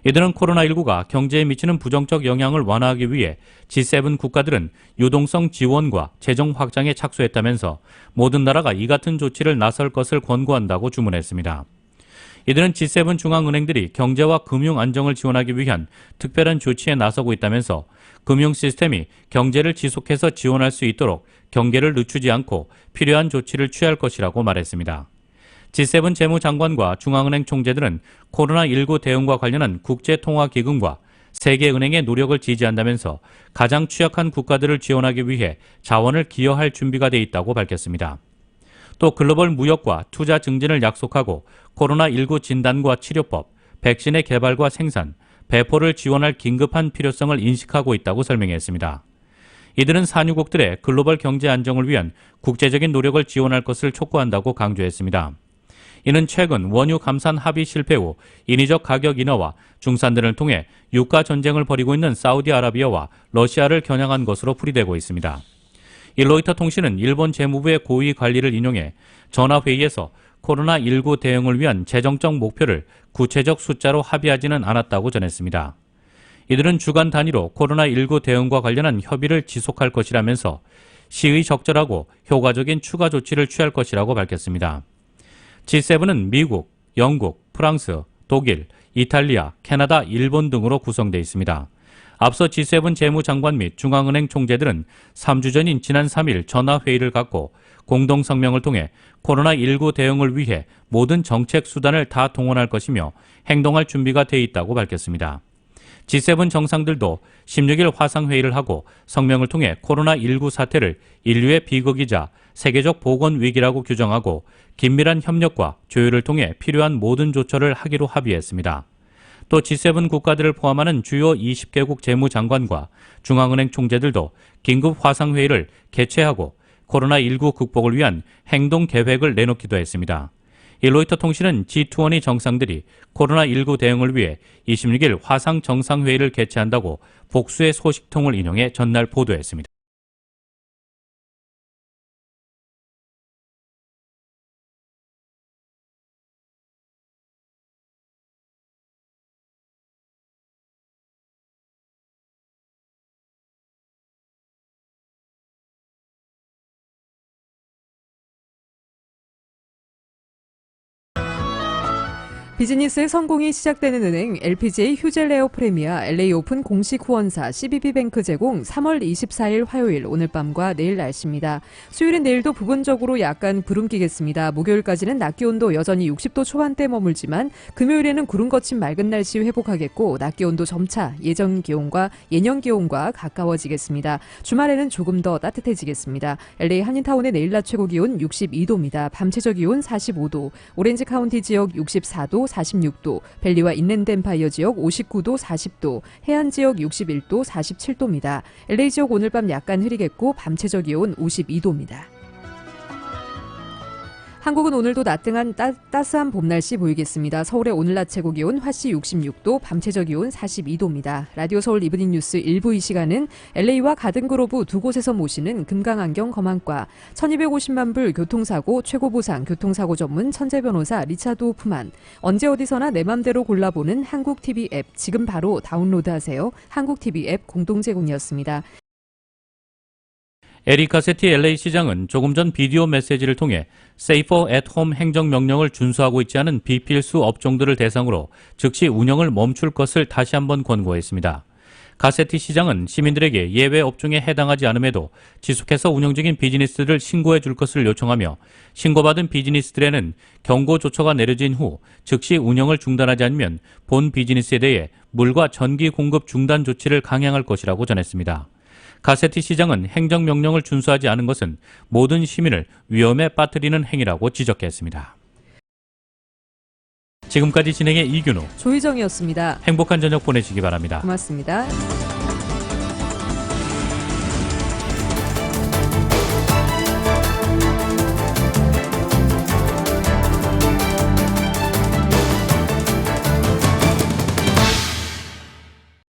이들은 코로나19가 경제에 미치는 부정적 영향을 완화하기 위해 G7 국가들은 유동성 지원과 재정 확장에 착수했다면서 모든 나라가 이 같은 조치를 나설 것을 권고한다고 주문했습니다. 이들은 G7 중앙은행들이 경제와 금융 안정을 지원하기 위한 특별한 조치에 나서고 있다면서 금융 시스템이 경제를 지속해서 지원할 수 있도록 경계를 늦추지 않고 필요한 조치를 취할 것이라고 말했습니다. G7 재무장관과 중앙은행 총재들은 코로나19 대응과 관련한 국제통화기금과 세계은행의 노력을 지지한다면서 가장 취약한 국가들을 지원하기 위해 자원을 기여할 준비가 돼 있다고 밝혔습니다. 또 글로벌 무역과 투자 증진을 약속하고 코로나19 진단과 치료법, 백신의 개발과 생산, 배포를 지원할 긴급한 필요성을 인식하고 있다고 설명했습니다. 이들은 산유국들의 글로벌 경제 안정을 위한 국제적인 노력을 지원할 것을 촉구한다고 강조했습니다. 이는 최근 원유 감산 합의 실패 후 인위적 가격 인하와 중산들을 통해 유가 전쟁을 벌이고 있는 사우디아라비아와 러시아를 겨냥한 것으로 풀이되고 있습니다. 이 로이터 통신은 일본 재무부의 고위 관리를 인용해 전화회의에서 코로나19 대응을 위한 재정적 목표를 구체적 숫자로 합의하지는 않았다고 전했습니다. 이들은 주간 단위로 코로나19 대응과 관련한 협의를 지속할 것이라면서 시의 적절하고 효과적인 추가 조치를 취할 것이라고 밝혔습니다. G7은 미국, 영국, 프랑스, 독일, 이탈리아, 캐나다, 일본 등으로 구성되어 있습니다. 앞서 G7 재무장관 및 중앙은행 총재들은 3주 전인 지난 3일 전화회의를 갖고 공동성명을 통해 코로나19 대응을 위해 모든 정책 수단을 다 동원할 것이며 행동할 준비가 돼 있다고 밝혔습니다. G7 정상들도 16일 화상회의를 하고 성명을 통해 코로나19 사태를 인류의 비극이자 세계적 보건 위기라고 규정하고 긴밀한 협력과 조율을 통해 필요한 모든 조처를 하기로 합의했습니다. 또 G7 국가들을 포함하는 주요 20개국 재무장관과 중앙은행 총재들도 긴급 화상회의를 개최하고 코로나19 극복을 위한 행동 계획을 내놓기도 했습니다. 이 로이터 통신은 G20 정상들이 코로나19 대응을 위해 26일 화상 정상회의를 개최한다고 복수의 소식통을 인용해 전날 보도했습니다. 비즈니스의 성공이 시작되는 은행 LPGA 휴젤레어 프리미아 LA 오픈 공식 후원사 CBB뱅크 제공 3월 24일 화요일 오늘 밤과 내일 날씨입니다. 수요일은 내일도 부분적으로 약간 구름 끼겠습니다. 목요일까지는 낮 기온도 여전히 60도 초반대 머물지만 금요일에는 구름 거친 맑은 날씨 회복하겠고 낮 기온도 점차 예년 기온과 가까워지겠습니다. 주말에는 조금 더 따뜻해지겠습니다. LA 한인타운의 내일 낮 최고 기온 62도입니다. 밤 최저 기온 45도, 오렌지 카운티 지역 64도, 46도, 밸리와 인랜드 엠파이어 지역 59도, 40도, 해안 지역 61도, 47도입니다. LA 지역 오늘 밤 약간 흐리겠고 밤 최저 기온 52도입니다. 한국은 오늘도 낮등한 따스한 봄 날씨 보이겠습니다. 서울의 오늘 낮 최고 기온 화씨 66도, 밤 최저 기온 42도입니다. 라디오 서울 이브닝 뉴스 1부 이 시간은 LA와 가든그로브 두 곳에서 모시는 금강안경 검안과 1250만 불 교통사고 최고보상 교통사고 전문 천재 변호사 리차드 호프만, 언제 어디서나 내 맘대로 골라보는 한국TV 앱 지금 바로 다운로드하세요. 한국TV 앱 공동 제공이었습니다. 에릭 가세티 LA 시장은 조금 전 비디오 메시지를 통해 Safer at Home 행정명령을 준수하고 있지 않은 비필수 업종들을 대상으로 즉시 운영을 멈출 것을 다시 한번 권고했습니다. 가세티 시장은 시민들에게 예외 업종에 해당하지 않음에도 지속해서 운영 중인 비즈니스를 신고해 줄 것을 요청하며 신고받은 비즈니스들에는 경고 조처가 내려진 후 즉시 운영을 중단하지 않으면 본 비즈니스에 대해 물과 전기 공급 중단 조치를 강행할 것이라고 전했습니다. 가세티 시장은 행정명령을 준수하지 않은 것은 모든 시민을 위험에 빠뜨리는 행위라고 지적했습니다. 지금까지 진행의 이균우, 조희정이었습니다. 행복한 저녁 보내시기 바랍니다. 고맙습니다.